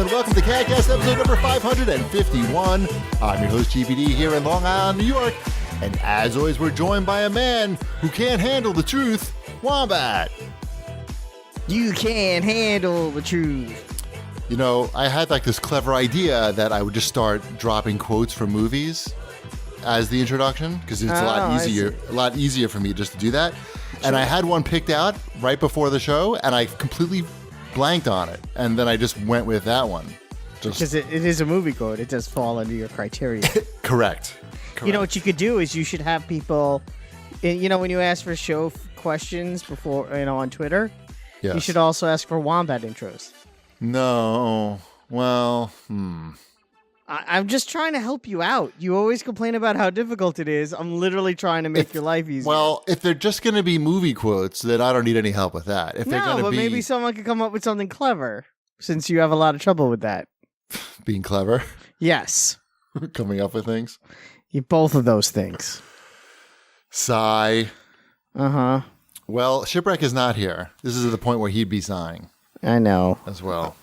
gentlemen, welcome to CAGcast episode number 551. I'm your host, GPD, here in Long Island, New York. And as always, we're joined by a man who can't handle the truth, Wombat. You can't handle the truth. You know, I had like this clever idea that I would just start dropping quotes from movies as the introduction, because it's a lot easier for me just to do that. And I had one picked out right before the show, and I completely blanked on it. And then I just went with that one. Because it is a movie quote. It does fall under your criteria. Correct. You know what you could do is you should have people, you know, when you ask for show questions before, you know, on Twitter, yes. You should also ask for Wombat intros. No. Well, I'm just trying to help you out. You always complain about how difficult it is. I'm literally trying to make your life easier. Well, if they're just going to be movie quotes, then I don't need any help with that. If they're going to be maybe someone could come up with something clever, since you have a lot of trouble with that. Being clever? Yes. Coming up with things? Both of those things. Sigh. Uh-huh. Well, Shipwreck is not here. This is the point where he'd be sighing. I know. As well.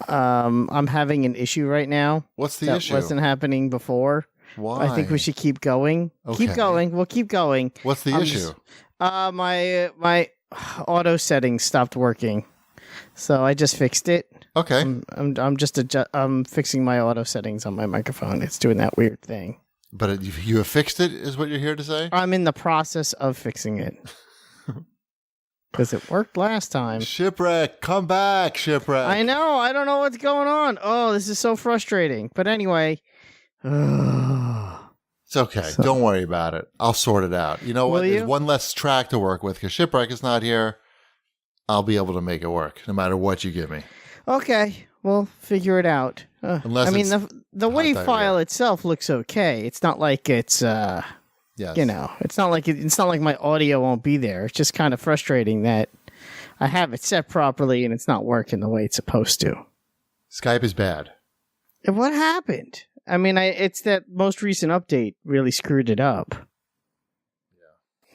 I'm having an issue right now. What's the issue? That wasn't happening before. Why? I think we should keep going. Okay. Keep going. We'll keep going. What's the issue? My auto settings stopped working, so I just fixed it. Okay. I'm fixing my auto settings on my microphone. It's doing that weird thing. But you have fixed it, is what you're here to say? I'm in the process of fixing it. Because it worked last time. Shipwreck, come back, Shipwreck. I know. I don't know what's going on. Oh, this is so frustrating. But anyway. It's okay. Don't worry about it. I'll sort it out. You know what? There's one less track to work with because Shipwreck is not here. I'll be able to make it work no matter what you give me. Okay. We'll figure it out. The WAV file itself looks okay. It's not like it's yes. You know, it's not like my audio won't be there. It's just kind of frustrating that I have it set properly and it's not working the way it's supposed to. Skype is bad. What happened? I mean, it's that most recent update really screwed it up.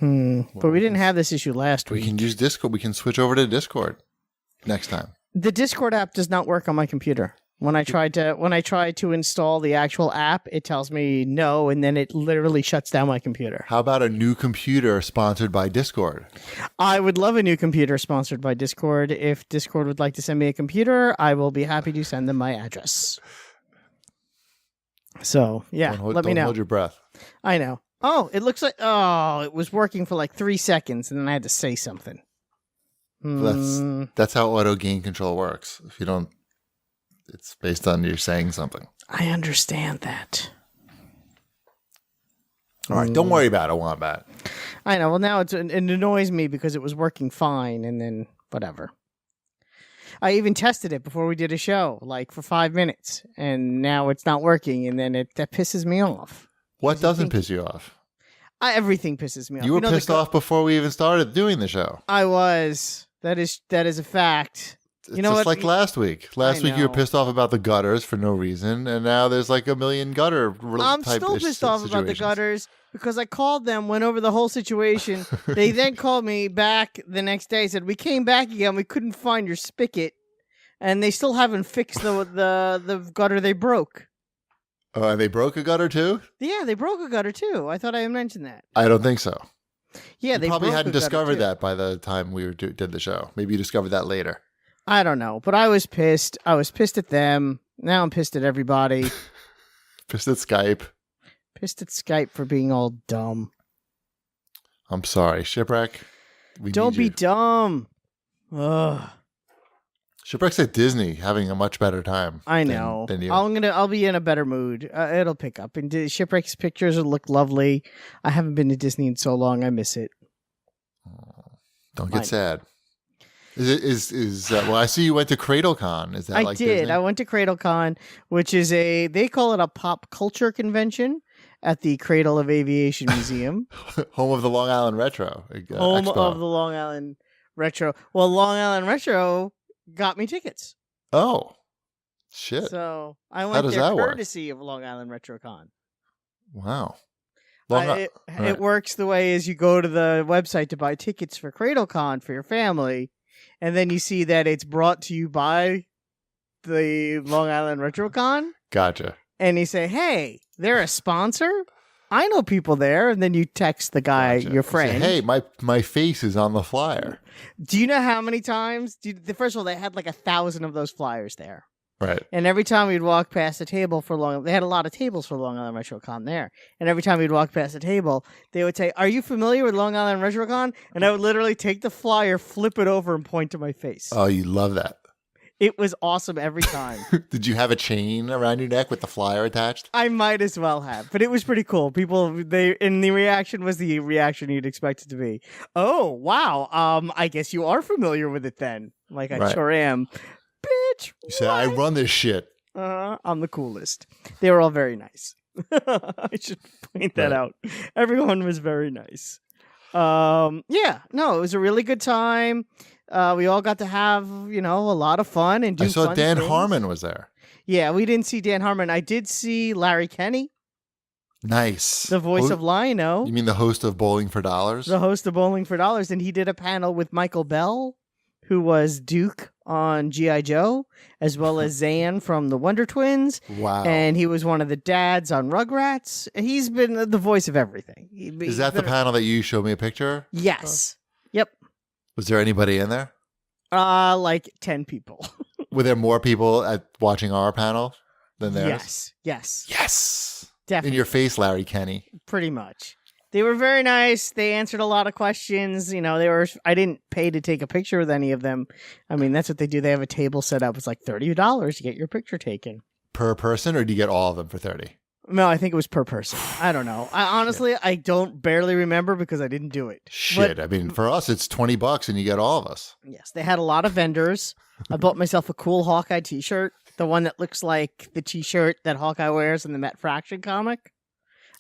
Yeah. Well, but we didn't have this issue last week. We can use Discord. We can switch over to Discord next time. The Discord app does not work on my computer. When I try to install the actual app, it tells me no, and then it literally shuts down my computer. How about a new computer sponsored by Discord? I would love a new computer sponsored by Discord. If Discord would like to send me a computer, I will be happy to send them my address. So, yeah, let me know. Don't hold your breath. I know. Oh, it looks like, it was working for like 3 seconds, and then I had to say something. That's how auto gain control works. If you don't, it's based on you saying something. I understand that. All right, don't worry about it, Wombat. I know. Well, now it annoys me because it was working fine, and then whatever. I even tested it before we did a show, like for 5 minutes, and now it's not working, and then that pisses me off. What doesn't piss you off? Everything pisses me off. You were pissed off before we even started doing the show. I was. That is a fact. You know, just like last week. Last week you were pissed off about the gutters for no reason, and now there's like a million gutter I'm still pissed off about the gutters because I called them, went over the whole situation. They then called me back the next day, said, we came back again, we couldn't find your spigot, and they still haven't fixed the gutter they broke. Oh, and they broke a gutter too? Yeah, they broke a gutter too. I thought I mentioned that. I don't think so. Yeah, they probably hadn't discovered that by the time we did the show. Maybe you discovered that later. I don't know, but I was pissed. I was pissed at them. Now I'm pissed at everybody. Pissed at Skype. Pissed at Skype for being all dumb. I'm sorry, Shipwreck. Don't be dumb. Ugh. Shipwreck's at Disney, having a much better time. I know. Than you. I'll be in a better mood. It'll pick up. And Shipwreck's pictures will look lovely. I haven't been to Disney in so long. I miss it. Don't get sad. Well, I see you went to CradleCon. Is that I like did. Disney? I went to CradleCon, which is they call it a pop culture convention at the Cradle of Aviation Museum. Home of the Long Island Retro. Home Expo. of the Long Island Retro. Well, Long Island Retro got me tickets. Oh, shit. So I went there courtesy of Long Island RetroCon. Wow. It works the way as you go to the website to buy tickets for CradleCon for your family, and then you see that it's brought to you by the Long Island RetroCon. Gotcha. And you say, hey, they're a sponsor? I know people there. And then you text the guy, your friend. Say, hey, my face is on the flyer. Do you know how many times? First of all, they had like 1,000 of those flyers there. Right. And every time we'd walk past the table they had a lot of tables for Long Island RetroCon there. And every time we'd walk past the table, they would say, are you familiar with Long Island RetroCon? And I would literally take the flyer, flip it over, and point to my face. Oh, you love that. It was awesome every time. Did you have a chain around your neck with the flyer attached? I might as well have, but it was pretty cool. The reaction was the reaction you'd expect it to be. Oh, wow. I guess you are familiar with it then. Like, I sure am. Bitch. You said, I run this shit. I'm the coolest. They were all very nice. I should point that out. Everyone was very nice. It was a really good time. We all got to have, a lot of fun and do I saw fun Dan things. Harmon was there. Yeah, we didn't see Dan Harmon. I did see Larry Kenny. Nice. The voice of Lion-O. You mean the host of Bowling for Dollars? The host of Bowling for Dollars. And he did a panel with Michael Bell, who was Duke on G.I. Joe, as well as Zan from the Wonder Twins. Wow. And he was one of the dads on Rugrats. He's been the voice of everything. Is that the panel that you showed me a picture? Yes. Yep. Was there anybody in there? Like 10 people. Were there more people watching our panel than theirs? Yes. Yes. Definitely. In your face, Larry Kenny. Pretty much. They were very nice. They answered a lot of questions. I didn't pay to take a picture with any of them. I mean, that's what they do. They have a table set up. It's like $30 to get your picture taken. Per person, or do you get all of them for $30? No, I think it was per person. I don't know. I don't barely remember because I didn't do it. Shit. But, I mean, for us, it's $20 and you get all of us. Yes. They had a lot of vendors. I bought myself a cool Hawkeye t-shirt. The one that looks like the t-shirt that Hawkeye wears in the Matt Fraction comic.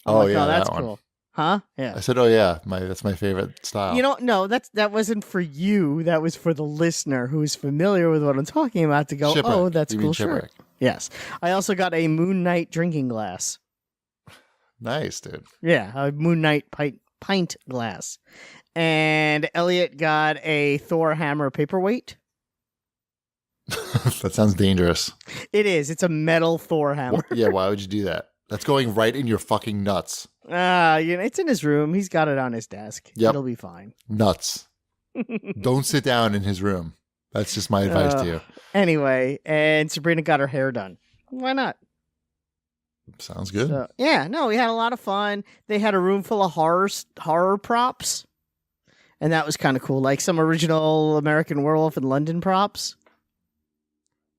That's cool. One. Huh? Yeah. I said, oh yeah, that's my favorite style. No, that wasn't for you. That was for the listener who is familiar with what I'm talking about to go, Shipwreck. Oh, that's you cool mean shirt. Yes. I also got a Moon Knight drinking glass. Nice, dude. Yeah, a Moon Knight pint glass. And Elliot got a Thor hammer paperweight. That sounds dangerous. It is. It's a metal Thor hammer. Yeah, why would you do that? That's going right in your fucking nuts. It's in his room. He's got it on his desk. Yep. It'll be fine. Nuts. Don't sit down in his room. That's just my advice to you. Anyway, and Sabrina got her hair done. Why not? Sounds good. So, we had a lot of fun. They had a room full of horror props. And that was kind of cool. Like some original American Werewolf in London props.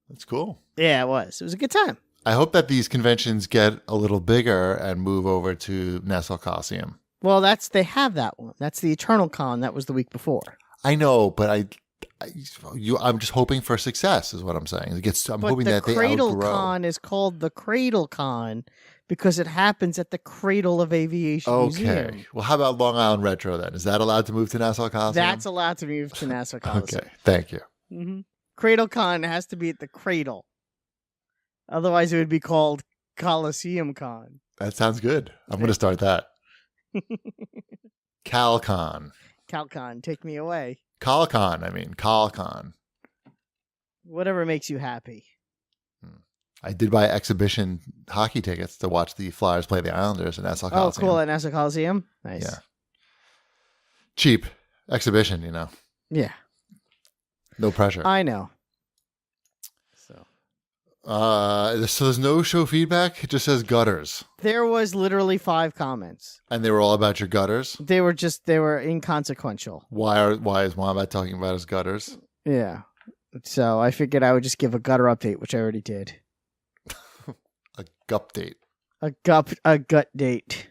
That's cool. Yeah, it was. It was a good time. I hope that these conventions get a little bigger and move over to Nassau Coliseum. Well, they have that one. That's the Eternal Con. That was the week before. I know, but I'm just hoping for success, is what I'm saying. I'm hoping that they outgrow. The CradleCon is called the CradleCon because it happens at the Cradle of Aviation Museum. Okay. Well, how about Long Island Retro then? Is that allowed to move to Nassau Coliseum? That's allowed to move to Nassau Coliseum. Okay. Thank you. Mm-hmm. CradleCon has to be at the Cradle. Otherwise, it would be called Coliseum Con. That sounds good. I'm going to start that. CalCon. CalCon, take me away. CalCon. Whatever makes you happy. I did buy exhibition hockey tickets to watch the Flyers play the Islanders in Nassau Coliseum. Oh, cool. At Nassau Coliseum? Nice. Yeah. Cheap. Exhibition, Yeah. No pressure. I know. So there's no show feedback? It just says gutters. There was literally 5 comments. And they were all about your gutters? They were inconsequential. Why is Wombat talking about his gutters? Yeah. So I figured I would just give a gutter update, which I already did. A gup date. A gut date.